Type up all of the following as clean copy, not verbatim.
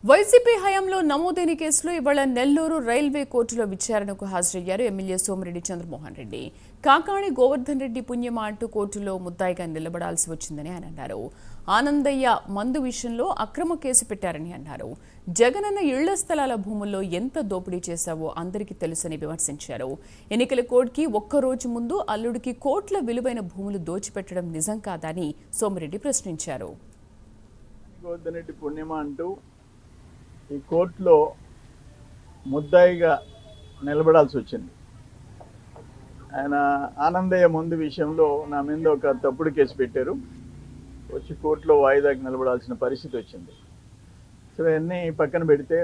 YCP హయాంలో నమోదైన కేసులో ఇవాళ నెల్లూరు రైల్వే కోర్టులో విచారణకు హాజరయ్యారు ఎమ్మెల్యే సోమిరెడ్డి చంద్రమోహన్ రెడ్డి. కాకాణి గోవర్ధన్ రెడ్డి పుణ్యమా అంటూ కోర్టులో ముద్దాయిగా నిలబడాల్సి వచ్చిందని ఆయన అన్నారు. ఆనందయ్య మందు విషయంలో అక్రమ కేసు పెట్టారని అన్నారు. జగనన్న ఇళ్ల స్థలాల భూముల్లో ఎంత దోపిడీ చేశావో అందరికీ తెలుసని విమర్శించారు. ఎన్నికల కోడ్కి ఒక్కరోజు ముందు అల్లుడికి కోట్ల విలువైన భూములు దోచిపెట్టడం నిజం కాదని సోమిరెడ్డి ప్రశ్నించారు. గోవర్ధన్ రెడ్డి పుణ్యమా అంటూ ఈ కోర్టులో ముద్దాయిగా నిలబడాల్సి వచ్చింది. ఆయన ఆనందయ్య ముందు విషయంలో నా మీద ఒక తప్పుడు కేసు పెట్టారు. వచ్చి కోర్టులో వాయిదాకి నిలబడాల్సిన పరిస్థితి వచ్చింది. సో అన్నీ పక్కన పెడితే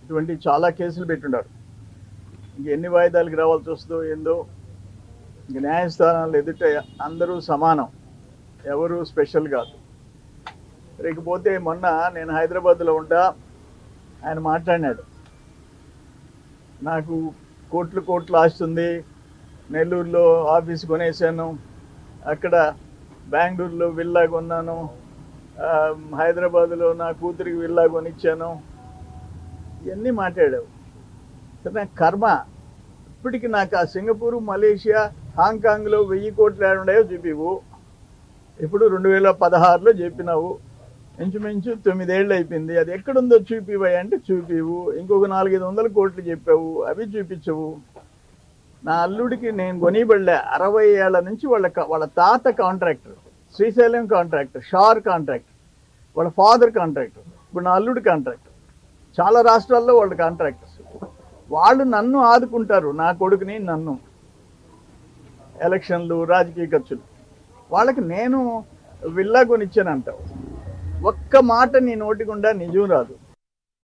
ఇటువంటి చాలా కేసులు పెట్టుండారు. ఎన్ని వాయిదాలకు రావాల్సి వస్తుందో ఏందో. ఇంక న్యాయస్థానాలు ఎదుట అందరూ సమానం, ఎవరు స్పెషల్ కాదు. లేకపోతే మొన్న నేను హైదరాబాద్లో ఉంటా, ఆయన మాట్లాడినాడు, నాకు కోట్లు ఆస్తుంది, నెల్లూరులో ఆఫీస్ కొనేసాను, అక్కడ బెంగళూరులో విల్లా కొన్నాను, హైదరాబాద్లో నా కూతురికి విల్లా కొనిచ్చాను, ఇవన్నీ మాట్లాడావు. సరే, నాకు కర్మ. ఇప్పటికి నాకు ఆ సింగపూర్, మలేషియా, హాంకాంగ్లో 1000 కోట్లు ఏడుండాయో చూపివు. ఇప్పుడు 2016లో చెప్పినావు, ఇంచుమించు 9 ఏళ్ళు అయిపోయింది. అది ఎక్కడుందో చూపివా అంటే చూపివు. ఇంకొక 400-500 కోట్లు చెప్పావు, అవి చూపించవు. నా అల్లుడికి నేను కొనిబడలే. 60 ఏళ్ల నుంచి వాళ్ళ తాత contractor, Srisailam contractor, SHAR contractor, వాళ్ళ ఫాదర్ కాంట్రాక్టర్, ఇప్పుడు నా అల్లుడి కాంట్రాక్టర్. చాలా రాష్ట్రాల్లో వాళ్ళ కాంట్రాక్టర్స్. వాళ్ళు నన్ను ఆదుకుంటారు, నా కొడుకుని, నన్ను. ఎలక్షన్లు, రాజకీయ ఖర్చులు. వాళ్ళకి నేను విల్లా కొనిచ్చానంటావు. ఒక్క మాట నీ నోటి గుండా నిజం రాదు.